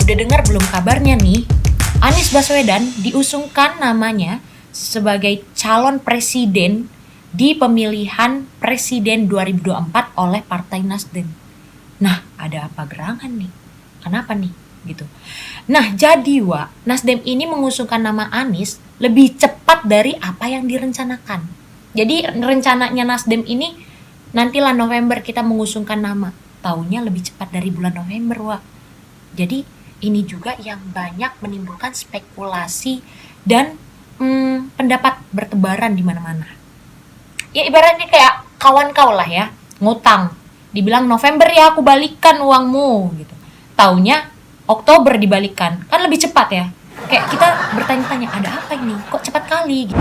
Udah dengar belum kabarnya nih? Anies Baswedan diusungkan namanya sebagai calon presiden di pemilihan presiden 2024 oleh Partai Nasdem. Nah, ada apa gerangan nih? Kenapa nih? Gitu. Nah, jadi Nasdem ini mengusungkan nama Anies lebih cepat dari apa yang direncanakan. Jadi rencananya Nasdem ini nantilah November kita mengusungkan nama. Taunya lebih cepat dari bulan November, Jadi ini juga yang banyak menimbulkan spekulasi dan pendapat bertebaran di mana-mana. Ya ibaratnya kayak kawan kau lah ya, ngutang. Dibilang November ya aku balikan uangmu gitu. Taunya Oktober dibalikan. Kan lebih cepat ya. Kayak kita bertanya-tanya, ada apa ini? Kok cepat kali gitu.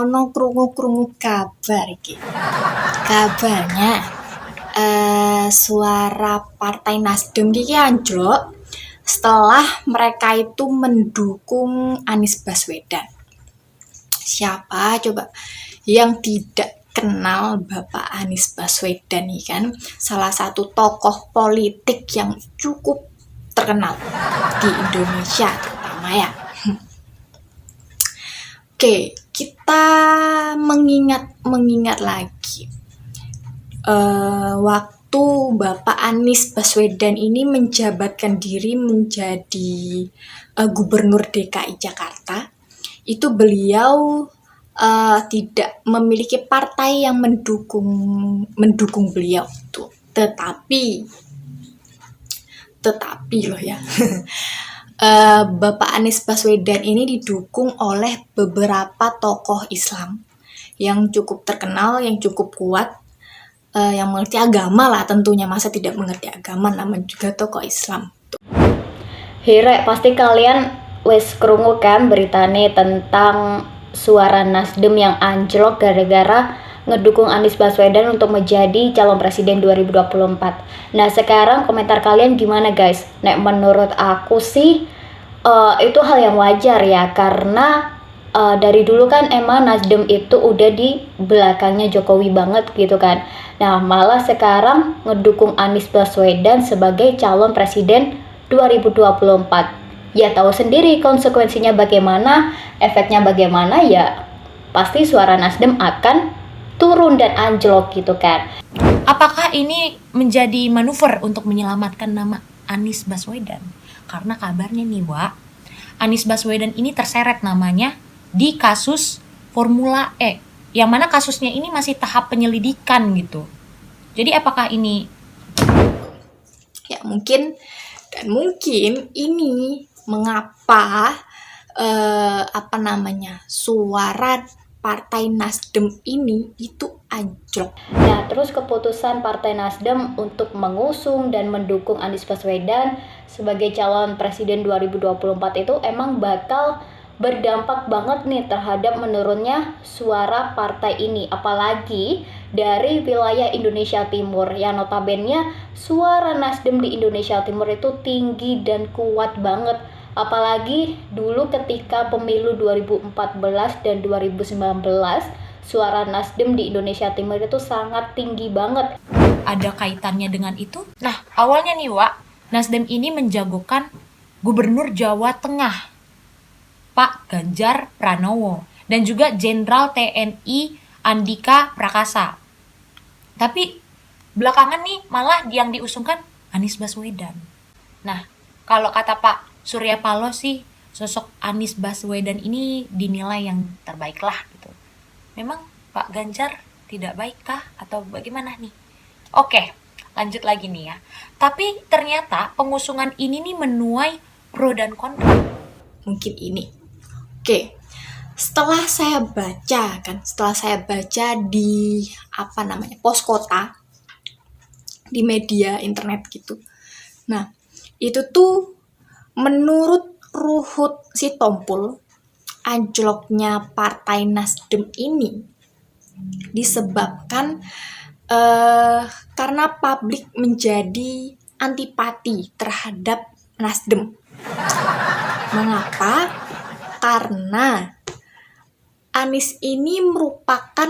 Ono krungu-krungu kabar iki. Kabarnya suara Partai Nasdem iki anjlok setelah mereka itu mendukung Anies Baswedan. Siapa coba yang tidak kenal Bapak Anies Baswedan nih kan? Salah satu tokoh politik yang cukup terkenal di Indonesia terutama ya. Oke, kita mengingat lagi waktu Bapak Anies Baswedan ini menjabatkan diri menjadi Gubernur DKI Jakarta, itu beliau tidak memiliki partai yang mendukung beliau itu, tetapi loh ya. Bapak Anies Baswedan ini didukung oleh beberapa tokoh Islam yang cukup terkenal, yang cukup kuat, yang mengerti agama lah tentunya, masa tidak mengerti agama, namanya juga tokoh Islam. Hirek, pasti kalian wes krungu kan beritane tentang suara Nasdem yang anjlok gara-gara ngedukung Anies Baswedan untuk menjadi calon presiden 2024. Nah, sekarang komentar kalian gimana guys? Nek menurut aku sih itu hal yang wajar ya, karena dari dulu kan emang Nasdem itu udah di belakangnya Jokowi banget gitu kan. Nah, malah sekarang ngedukung Anies Baswedan sebagai calon presiden 2024. Ya tahu sendiri konsekuensinya bagaimana, efeknya bagaimana, ya pasti suara Nasdem akan turun dan anjlok gitu kan. Apakah ini menjadi manuver untuk menyelamatkan nama Anies Baswedan? Karena kabarnya nih, Anies Baswedan ini terseret namanya di kasus Formula E, yang mana kasusnya ini masih tahap penyelidikan gitu. Jadi apakah ini ya mungkin ini mengapa suara Partai Nasdem ini itu anjlok. Nah, terus keputusan Partai Nasdem untuk mengusung dan mendukung Anies Baswedan sebagai calon presiden 2024 itu emang bakal berdampak banget nih terhadap menurunnya suara partai ini, apalagi dari wilayah Indonesia Timur yang notabene suara Nasdem di Indonesia Timur itu tinggi dan kuat banget. Apalagi dulu ketika pemilu 2014 dan 2019, suara Nasdem di Indonesia Timur itu sangat tinggi banget. ada kaitannya dengan itu? Nah, awalnya nih, Nasdem ini menjagokan Gubernur Jawa Tengah, Pak Ganjar Pranowo, dan juga Jenderal TNI Andika Prakasa. Tapi belakangan nih malah yang diusungkan Anies Baswedan. Nah, kalau kata Pak Surya Paloh sih, sosok Anies Baswedan ini dinilai yang terbaik lah gitu. Memang Pak Ganjar tidak baik kah atau bagaimana nih? Oke, lanjut lagi nih ya. Tapi ternyata pengusungan ini nih menuai pro dan kontra. Mungkin ini. Oke. Setelah saya baca di pos kota di media internet gitu. Nah, itu tuh menurut Ruhut Sitompul, anjloknya Partai Nasdem ini disebabkan karena publik menjadi antipati terhadap Nasdem. Mengapa? Karena Anies ini merupakan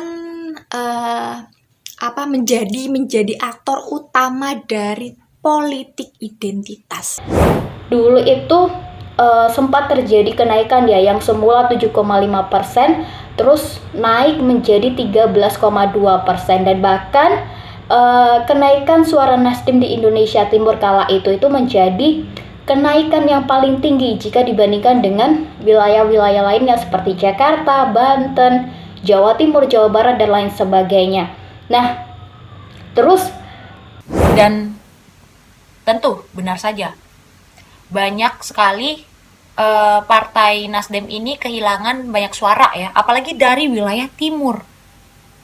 menjadi aktor utama dari politik identitas. Dulu itu sempat terjadi kenaikan ya, yang semula 7,5% terus naik menjadi 13,2%, dan bahkan kenaikan suara Nasdem di Indonesia Timur kala itu menjadi kenaikan yang paling tinggi jika dibandingkan dengan wilayah-wilayah lainnya seperti Jakarta, Banten, Jawa Timur, Jawa Barat, dan lain sebagainya. Nah, terus Dan tentu benar saja, banyak sekali partai Nasdem ini kehilangan banyak suara ya, apalagi dari wilayah timur.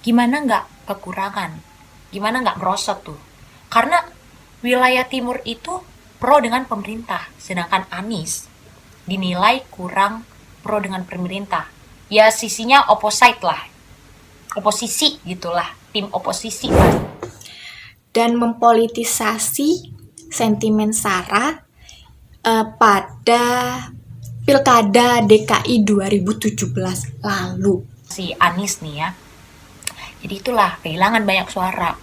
Gimana nggak kekurangan? Gimana nggak merosot tuh? Karena wilayah timur itu pro dengan pemerintah, sedangkan Anies dinilai kurang pro dengan pemerintah. Ya sisinya opposite lah, oposisi gitulah, tim oposisi lah. Dan mempolitisasi sentimen SARA pada Pilkada DKI 2017 lalu. Si Anies nih ya. Jadi itulah kehilangan banyak suara.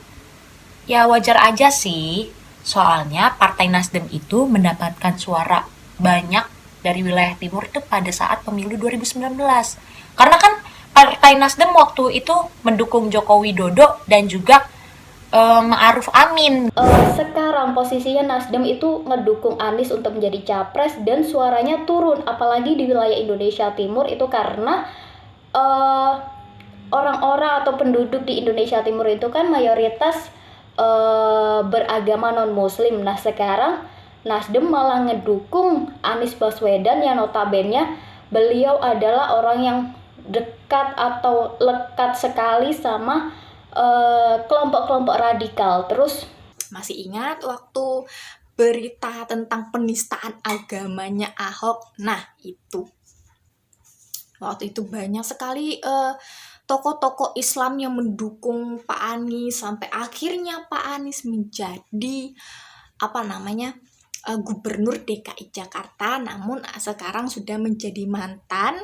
Ya wajar aja sih, soalnya Partai Nasdem itu mendapatkan suara banyak dari wilayah timur itu pada saat pemilu 2019. Karena kan Partai Nasdem waktu itu mendukung Joko Widodo dan juga Ma'ruf Amin. sekarang posisinya Nasdem itu ngedukung Anies untuk menjadi capres dan suaranya turun, apalagi di wilayah Indonesia Timur itu karena orang-orang atau penduduk di Indonesia Timur itu kan mayoritas beragama non-muslim. Nah, sekarang Nasdem malah ngedukung Anies Baswedan yang notabene beliau adalah orang yang dekat atau lekat sekali sama kelompok-kelompok radikal. Terus Masih ingat waktu berita tentang penistaan agamanya Ahok? Nah, itu. Waktu itu banyak sekali tokoh-tokoh Islam yang mendukung Pak Anies, sampai akhirnya Pak Anies menjadi Gubernur DKI Jakarta, namun sekarang sudah menjadi mantan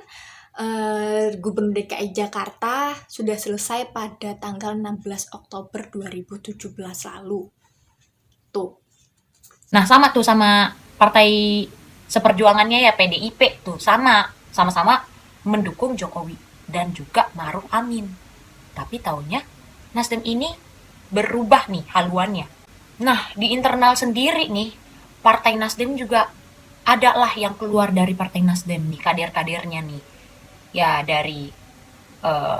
Gubernur DKI Jakarta, sudah selesai pada tanggal 16 Oktober 2017 lalu. Tuh. Nah sama tuh sama partai seperjuangannya ya PDIP tuh, sama-sama mendukung Jokowi dan juga Ma'ruf Amin. Tapi taunya Nasdem ini berubah nih haluannya. Nah di internal sendiri nih, Partai Nasdem juga ada lah yang keluar dari Partai Nasdem nih, kader-kadernya nih. Ya dari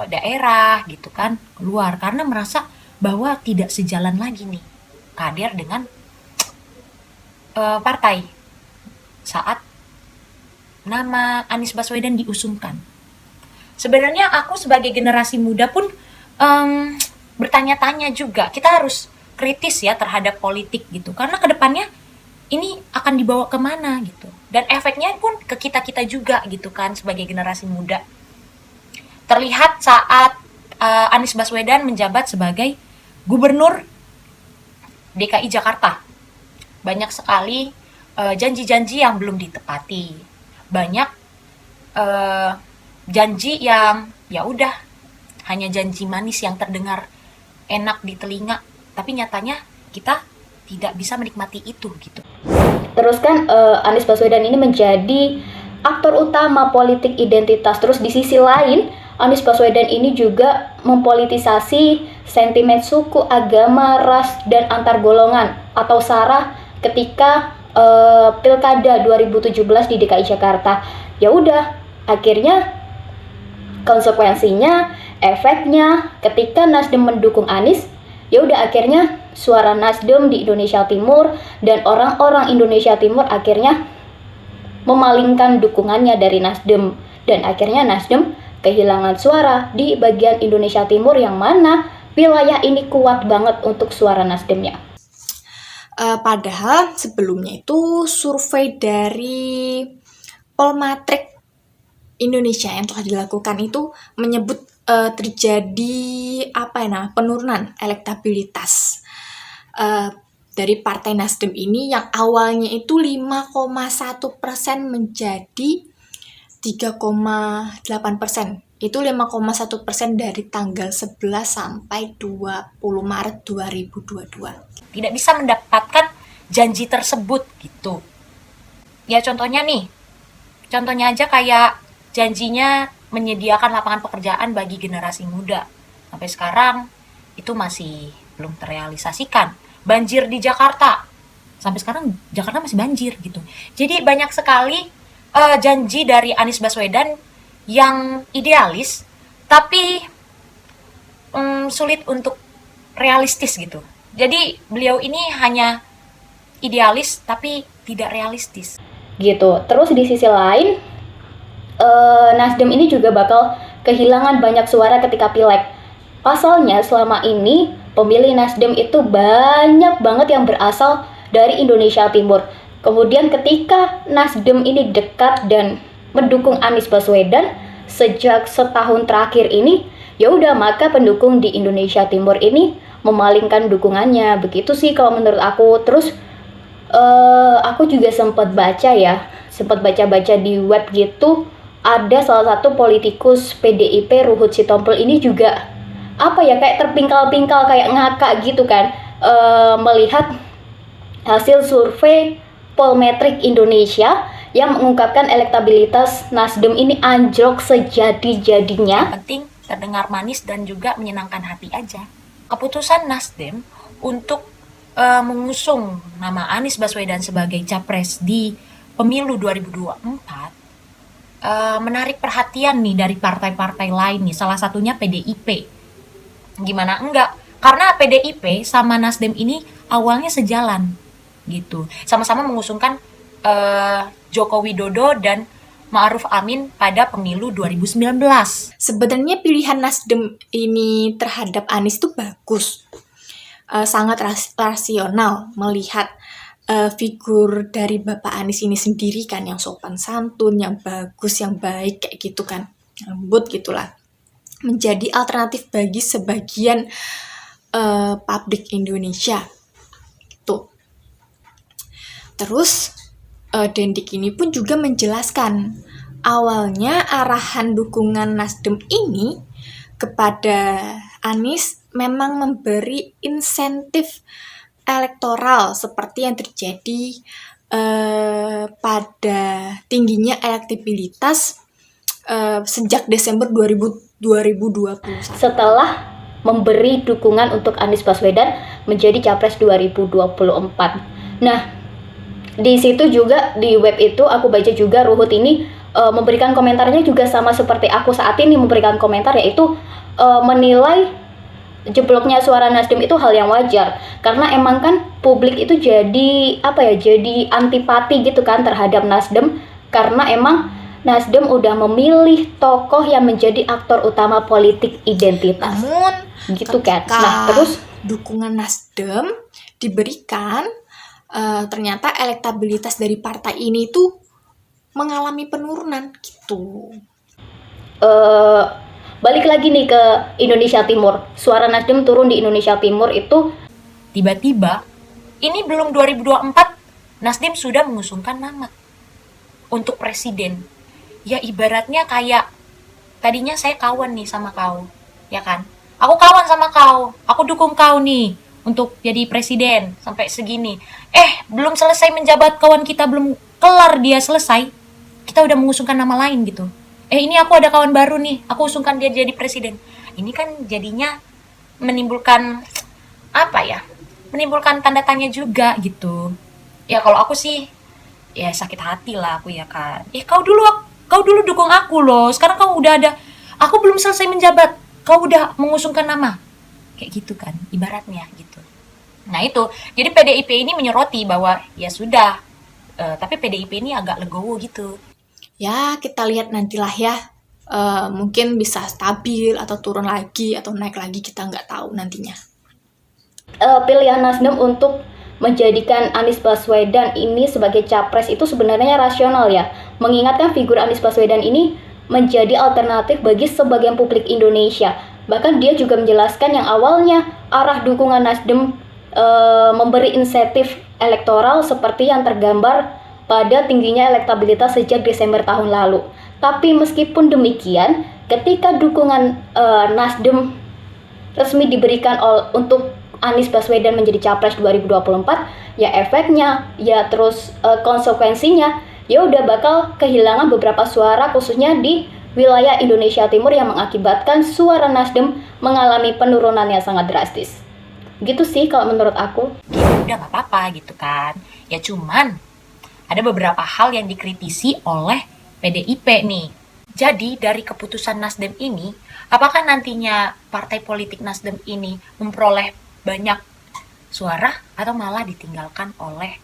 daerah gitu kan, keluar karena merasa bahwa tidak sejalan lagi nih kader dengan partai saat nama Anies Baswedan diusungkan. Sebenarnya aku sebagai generasi muda pun bertanya-tanya juga, kita harus kritis ya terhadap politik gitu, karena kedepannya ini akan dibawa kemana gitu, dan efeknya pun ke kita-kita juga gitu kan sebagai generasi muda. Terlihat saat Anies Baswedan menjabat sebagai Gubernur DKI Jakarta, banyak sekali janji-janji yang belum ditepati, banyak janji yang ya udah hanya janji manis yang terdengar enak di telinga, tapi nyatanya kita tidak bisa menikmati itu gitu. Terus kan Anies Baswedan ini menjadi aktor utama politik identitas. Terus di sisi lain Anies Baswedan ini juga mempolitisasi sentimen suku, agama, ras, dan antar golongan atau SARA ketika Pilkada 2017 di DKI Jakarta. Ya udah, akhirnya konsekuensinya, efeknya ketika Nasdem mendukung Anies, ya udah akhirnya suara Nasdem di Indonesia Timur dan orang-orang Indonesia Timur akhirnya memalingkan dukungannya dari Nasdem, dan akhirnya Nasdem kehilangan suara di bagian Indonesia Timur yang mana wilayah ini kuat banget untuk suara Nasdemnya. Padahal sebelumnya itu survei dari Polmatrik Indonesia yang telah dilakukan itu menyebut terjadi penurunan elektabilitas dari Partai Nasdem ini yang awalnya itu 5,1% menjadi 3,8%. Itu 5,1% dari tanggal 11 sampai 20 Maret 2022. Tidak bisa mendapatkan janji tersebut gitu. Ya contohnya aja kayak janjinya menyediakan lapangan pekerjaan bagi generasi muda. Sampai sekarang itu masih belum terrealisasikan. Banjir di Jakarta, sampai sekarang Jakarta masih banjir gitu. Jadi banyak sekali janji dari Anies Baswedan yang idealis, tapi sulit untuk realistis gitu. Jadi beliau ini hanya idealis tapi tidak realistis. Gitu. Terus di sisi lain, Nasdem ini juga bakal kehilangan banyak suara ketika pileg. Pasalnya selama ini pemilih Nasdem itu banyak banget yang berasal dari Indonesia Timur. Kemudian ketika Nasdem ini dekat dan mendukung Anies Baswedan sejak setahun terakhir ini, ya udah, maka pendukung di Indonesia Timur ini memalingkan dukungannya. Begitu sih kalau menurut aku. Terus aku juga sempat baca di web gitu, ada salah satu politikus PDIP Ruhut Sitompul ini juga kayak terpingkal-pingkal, kayak ngakak gitu kan, melihat hasil survei Polmetric Indonesia yang mengungkapkan elektabilitas Nasdem ini anjlok sejadi-jadinya. Penting terdengar manis dan juga menyenangkan hati aja. Keputusan Nasdem untuk mengusung nama Anies Baswedan sebagai capres di pemilu 2024 menarik perhatian nih dari partai-partai lain nih, salah satunya PDIP. Gimana enggak? Karena PDIP sama Nasdem ini awalnya sejalan gitu. Sama-sama mengusungkan Joko Widodo dan Ma'ruf Amin pada pemilu 2019. Sebenarnya pilihan Nasdem ini terhadap Anies itu bagus. Sangat rasional melihat figur dari Bapak Anies ini sendiri kan, yang sopan santun, yang bagus, yang baik kayak gitu kan, lembut gitulah, menjadi alternatif bagi sebagian publik Indonesia tuh. Terus Dendik ini pun juga menjelaskan awalnya arahan dukungan Nasdem ini kepada Anies memang memberi insentif elektoral seperti yang terjadi pada tingginya elektabilitas sejak Desember 2021 setelah memberi dukungan untuk Anies Baswedan menjadi capres 2024. Nah, di situ juga, di web itu aku baca juga Ruhut ini memberikan komentarnya juga sama seperti aku saat ini memberikan komentar, yaitu menilai jebloknya suara Nasdem itu hal yang wajar, karena emang kan publik itu jadi jadi antipati gitu kan terhadap Nasdem, karena emang Nasdem udah memilih tokoh yang menjadi aktor utama politik identitas. Namun gitu kan. Nah, terus dukungan Nasdem diberikan, ternyata elektabilitas dari partai ini tuh mengalami penurunan gitu. Balik lagi nih ke Indonesia Timur. Suara Nasdem turun di Indonesia Timur itu tiba-tiba, ini belum 2024, Nasdem sudah mengusungkan nama untuk presiden. Ya ibaratnya kayak, tadinya saya kawan nih sama kau, ya kan? Aku kawan sama kau, aku dukung kau nih untuk jadi presiden sampai segini. Belum selesai menjabat kawan kita, belum kelar dia selesai, kita udah mengusungkan nama lain gitu. Ini aku ada kawan baru nih, aku usungkan dia jadi presiden. Ini kan jadinya menimbulkan menimbulkan tanda tanya juga gitu. Ya kalau aku sih, ya sakit hati lah aku, ya kan. Kau dulu dukung aku loh, sekarang kamu udah ada, aku belum selesai menjabat, kau udah mengusungkan nama. Kayak gitu kan, ibaratnya gitu. Nah itu, jadi PDIP ini menyoroti bahwa ya sudah, tapi PDIP ini agak legowo gitu. Ya kita lihat nantilah ya, mungkin bisa stabil atau turun lagi atau naik lagi, kita nggak tahu nantinya. Pilihan Nasdem untuk menjadikan Anies Baswedan ini sebagai capres itu sebenarnya rasional ya, mengingatkan figur Anies Baswedan ini menjadi alternatif bagi sebagian publik Indonesia. Bahkan dia juga menjelaskan yang awalnya arah dukungan Nasdem memberi insentif elektoral seperti yang tergambar pada tingginya elektabilitas sejak Desember tahun lalu. Tapi meskipun demikian, ketika dukungan Nasdem resmi diberikan untuk Anies Baswedan menjadi capres 2024, ya efeknya, ya terus konsekuensinya, ya udah bakal kehilangan beberapa suara khususnya di wilayah Indonesia Timur yang mengakibatkan suara Nasdem mengalami penurunan yang sangat drastis. Gitu sih kalau menurut aku. Udah gak apa-apa gitu kan. Ya cuman ada beberapa hal yang dikritisi oleh PDIP nih. Jadi dari keputusan Nasdem ini, apakah nantinya partai politik Nasdem ini memperoleh banyak suara atau malah ditinggalkan oleh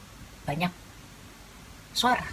banyak suara?